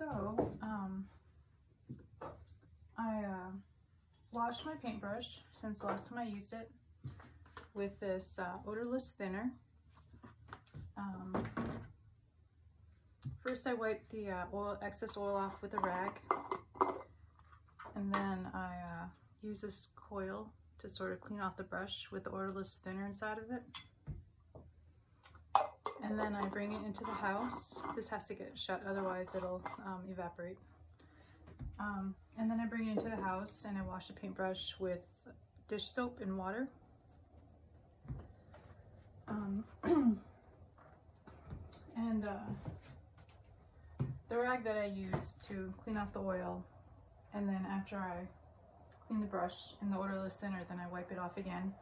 So, I washed my paintbrush since the last time I used it with this odorless thinner. First I wiped the excess oil off with a rag, and then I use this coil to sort of clean off the brush with the odorless thinner inside of it. And then I bring it into the house. This has to get shut, otherwise it'll evaporate. And then I bring it into the house and I wash the paintbrush with dish soap and water. And the rag that I use to clean off the oil, and then after I clean the brush in the odorless thinner, then I wipe it off again.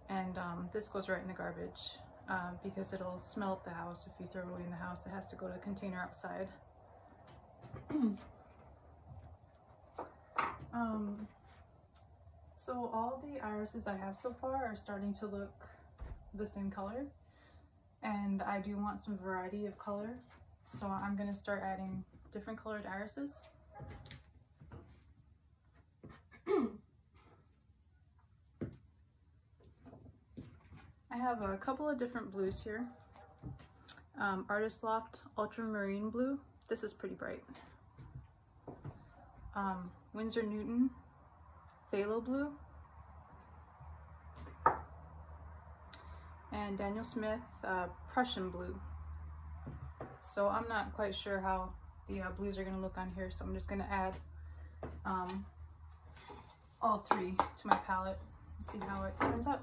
And this goes right in the garbage because it'll smell up the house if you throw it away in the house. It has to go to the container outside. So all the irises I have so far are starting to look the same color, and I do want some variety of color, so I'm going to start adding different colored irises. I have a couple of different blues here. Artist Loft Ultramarine Blue. This is pretty bright. Winsor Newton Phthalo Blue. And Daniel Smith Prussian Blue. So I'm not quite sure how the blues are going to look on here, so I'm just going to add all three to my palette and see how it turns out.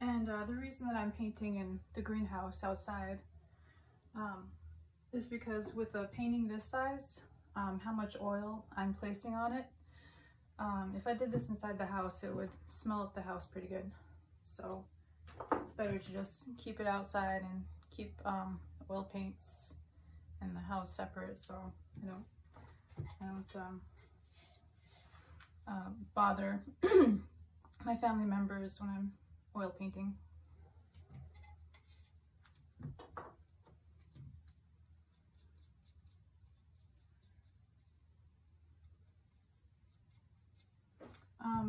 And the reason that I'm painting in the greenhouse outside is because with a painting this size, how much oil I'm placing on it, if I did this inside the house, it would smell up the house pretty good. So it's better to just keep it outside and keep oil paints and the house separate, so I don't bother my family members when I'm oil painting.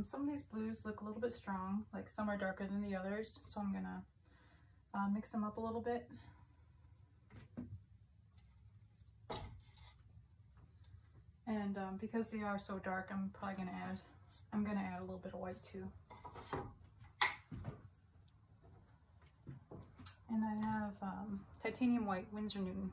Some of these blues look a little bit strong, like some are darker than the others, so I'm gonna mix them up a little bit. And because they are so dark, I'm gonna add a little bit of white too. And I have titanium white Winsor Newton.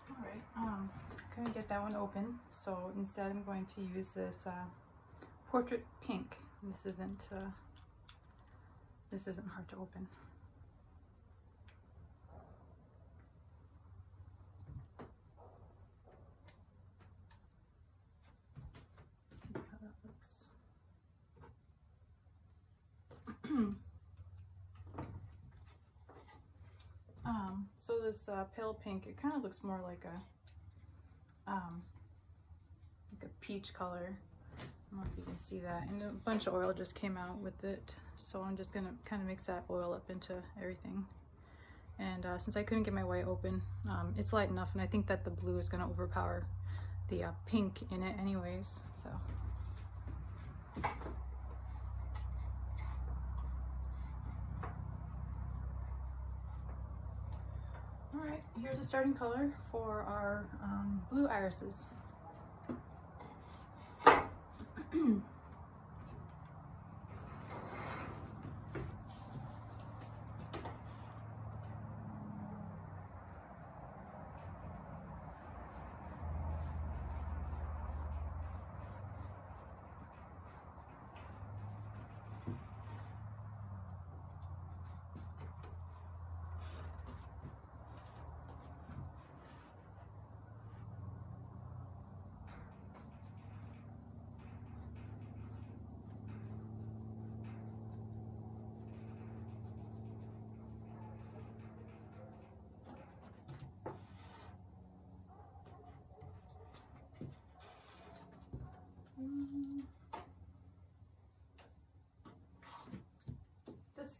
Alright, I'm gonna get that one open. So instead I'm going to use this Portrait Pink. This isn't hard to open. See how that looks. So this pale pink, it kind of looks more like a peach color. I don't know if you can see that. And a bunch of oil just came out with it, so I'm just gonna kind of mix that oil up into everything. And since I couldn't get my white open, it's light enough, and I think that the blue is gonna overpower the pink in it anyways, so. Alright, here's the starting color for our blue irises.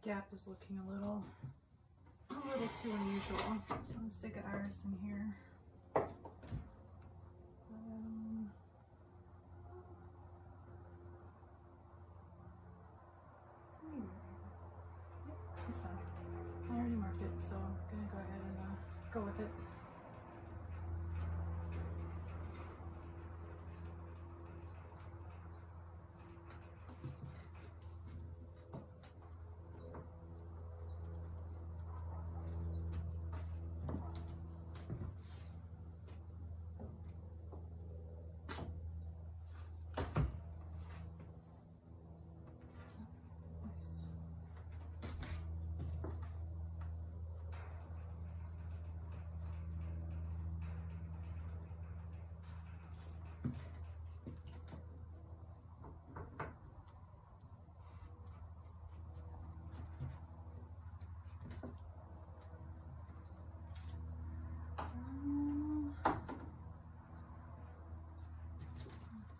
gap is looking a little too unusual. So I'm gonna stick an iris in here. It's done. I already marked it, so I'm gonna go ahead and go with it.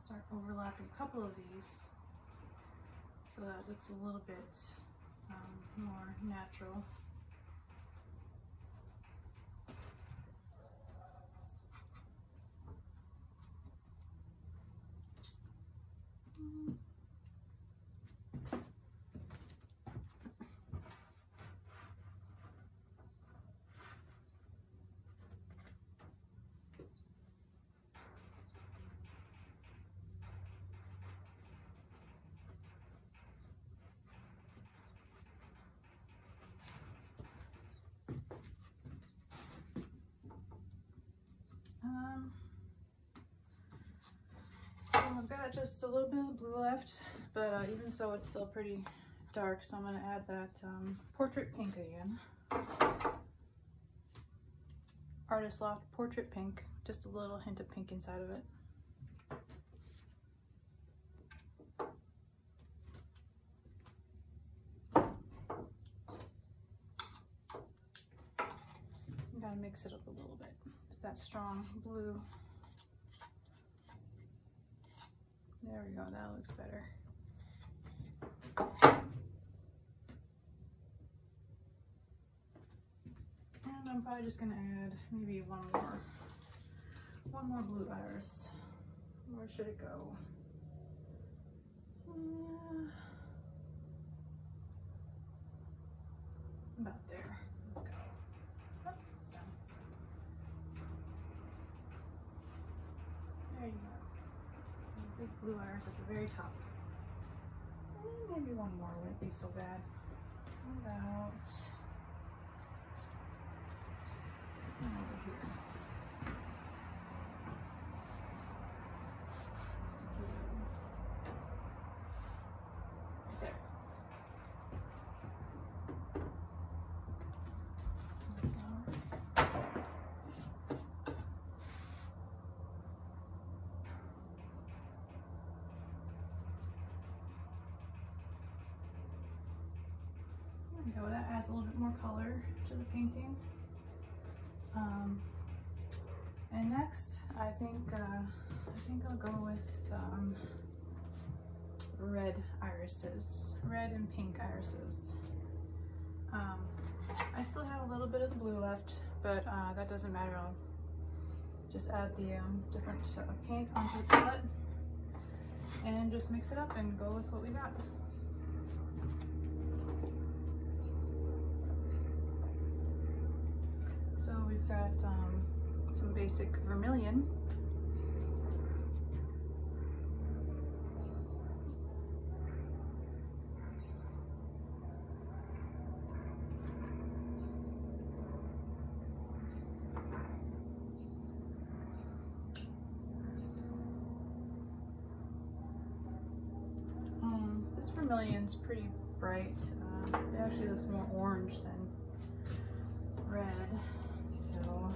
Start overlapping a couple of these so that it looks a little bit more natural. So I've got just a little bit of blue left, but even so it's still pretty dark, so I'm going to add that Portrait Pink again. Artist Loft Portrait Pink, just a little hint of pink inside of it. You gotta mix it up a little bit with that strong blue. There we go, that looks better. And I'm probably just gonna add maybe one more blue iris. Where should it go? About there. Go. Oh, it's done. There you go. Big blue iris at the very top. Maybe one more wouldn't be so bad. About over here. There. There we go. That adds a little bit more color to the painting. And next, I think I'll go with red irises, red and pink irises. I still have a little bit of the blue left, but that doesn't matter. I'll just add the different paint onto the palette and just mix it up and go with what we got. So we've got some basic vermilion. This vermilion's pretty bright. It actually looks more orange than red. So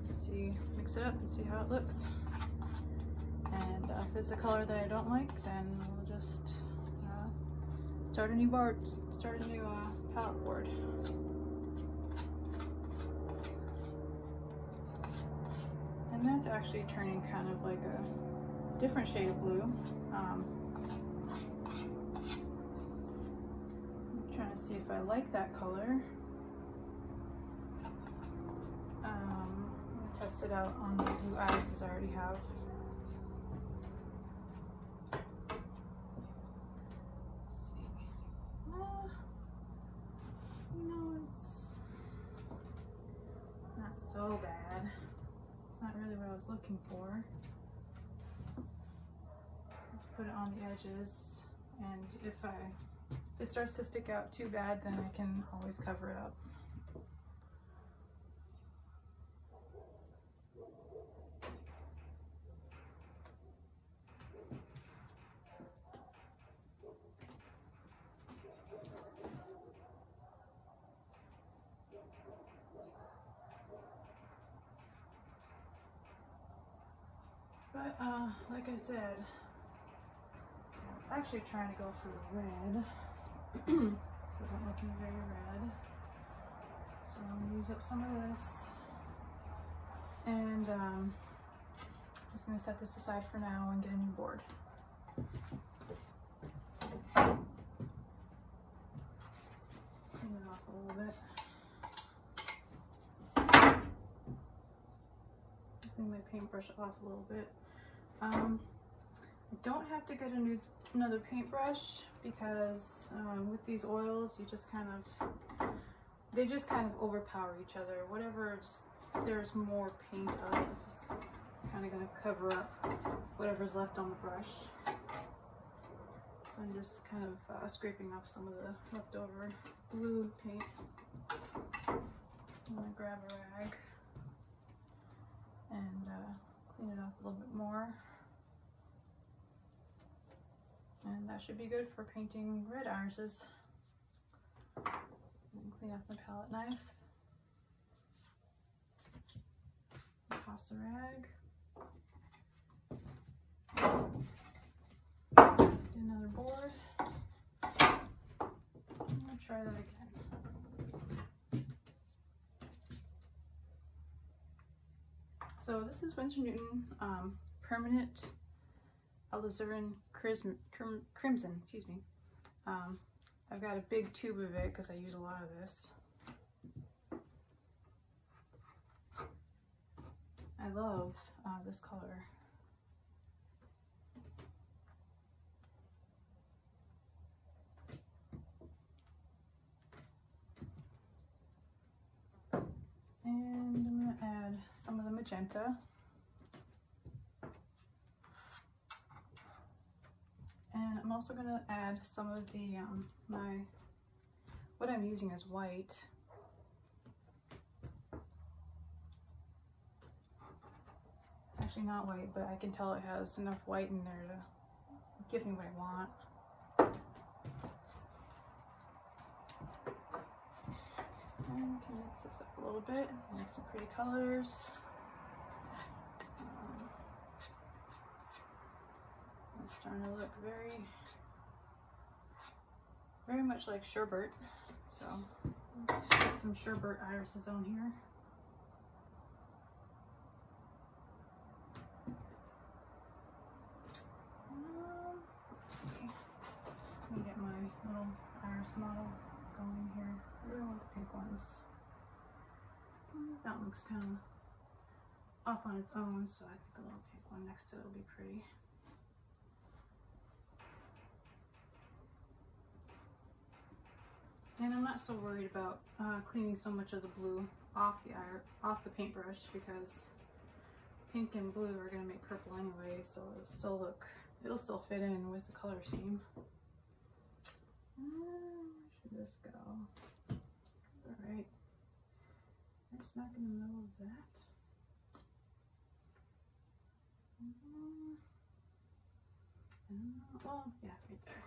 let's see, mix it up and see how it looks. And if it's a color that I don't like, then we'll just start a new palette board. And that's actually turning kind of like a different shade of blue. I'm trying to see if I like that color. I'm gonna test it out on the blue irises I already have. Let's see. You know, it's not so bad. It's not really what I was looking for. Let's put it on the edges, and if it starts to stick out too bad, then I can always cover it up. But like I said, I was actually trying to go for red. This isn't looking very red. So I'm gonna use up some of this. And I'm just gonna set this aside for now and get a new board. Clean it off a little bit. Clean my paintbrush off a little bit. I don't have to get another paintbrush because with these oils, you just they just kind of overpower each other. Whatever there's more paint of is kind of going to cover up whatever's left on the brush. So I'm just kind of scraping off some of the leftover blue paint. I'm going to grab a rag and clean it up a little bit more. And that should be good for painting red irises. And clean up my palette knife. Toss the rag. Get another board. I'm gonna try that again. So this is Winsor Newton Permanent Alizarin Crimson, excuse me. I've got a big tube of it because I use a lot of this. I love this color. And I'm going to add some of the magenta. And I'm also going to add some of the, what I'm using is white. It's actually not white, but I can tell it has enough white in there to give me what I want. And we can mix this up a little bit, make some pretty colors. It's starting to look very much like sherbet. So let's put some sherbet irises on here. Okay. Let me get my little iris model going here. I really want the pink ones. That one looks kind of off on its own, so I think a little pink one next to it will be pretty. And I'm not so worried about cleaning so much of the blue off the paintbrush because pink and blue are going to make purple anyway, so it'll still fit in with the color scheme. Where should this go? Alright. Right smack in the middle of that. Well, yeah, right there.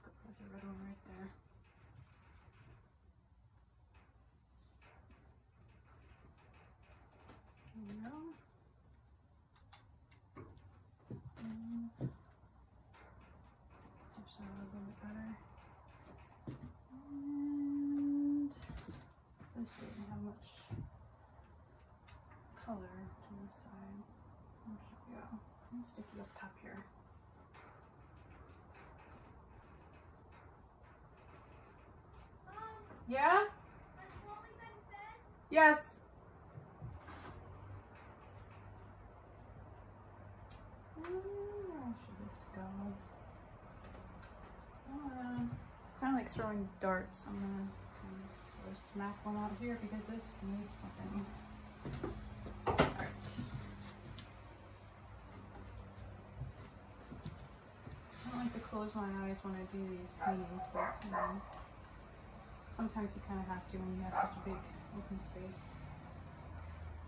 Go for the red one right there. There we go. Push that a little bit better. And this didn't have much color to the side. Where should we go? Let's stick it up top here. Yes. Where should this go? Kind of like throwing darts. I'm gonna sort of smack one out here because this needs something. Alright. I don't like to close my eyes when I do these paintings, but sometimes you kind of have to when you have such a big open space.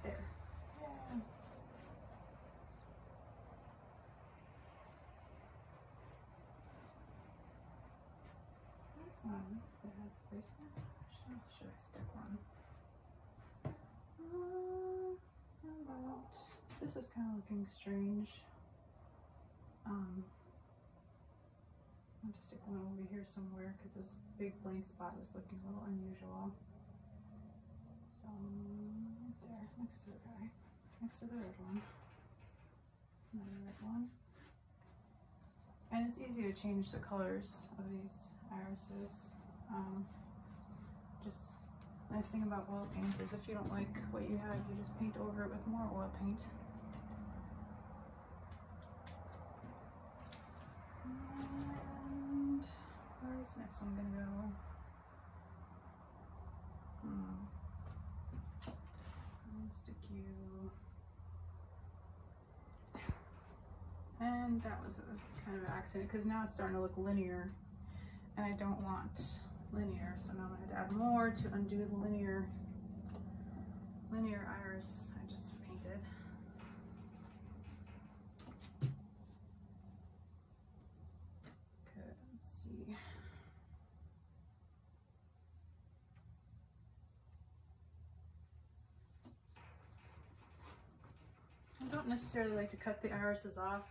There. Yeah. That's not a bad placement. Should I stick one? This is kind of looking strange. I'll just stick one over here somewhere because this big blank spot is looking a little unusual. So right there, next to the guy, next to the red one, another red one. And it's easy to change the colors of these irises. Just nice thing about oil paint is if you don't like what you have, you just paint over it with more oil paint. And where's the next one gonna go? I'll stick you. And that was a kind of an accident because now it's starting to look linear, and I don't want linear, so now I'm gonna have to add more to undo the linear iris I just painted. Good, let's see. I don't necessarily like to cut the irises off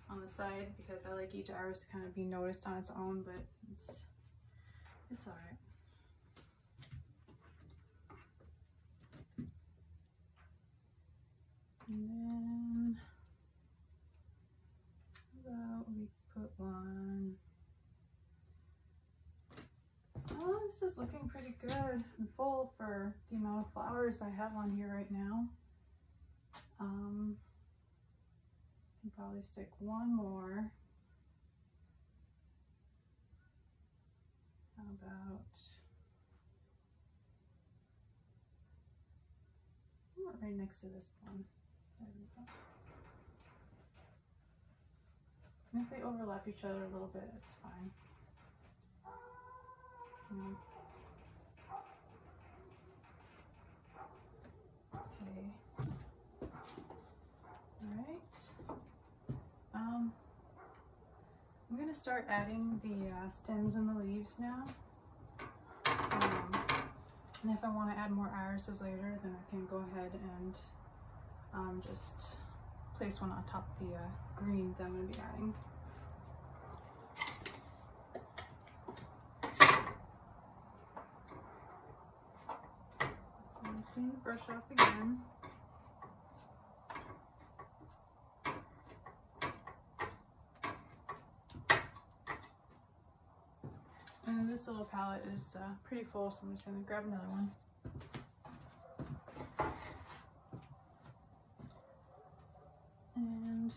on the side because I like each iris to kind of be noticed on its own, but it's all right. And then how about we put one. Oh, this is looking pretty good and full for the amount of flowers I have on here right now. I'll probably stick one more. How about right next to this one? There we go. And if they overlap each other a little bit, it's fine. Okay. Alright. I'm going to start adding the stems and the leaves now. And if I want to add more irises later, then I can go ahead and just place one on top of the green that I'm going to be adding. So I'm going to clean the brush off again. And this little palette is pretty full, so I'm just going to grab another one. And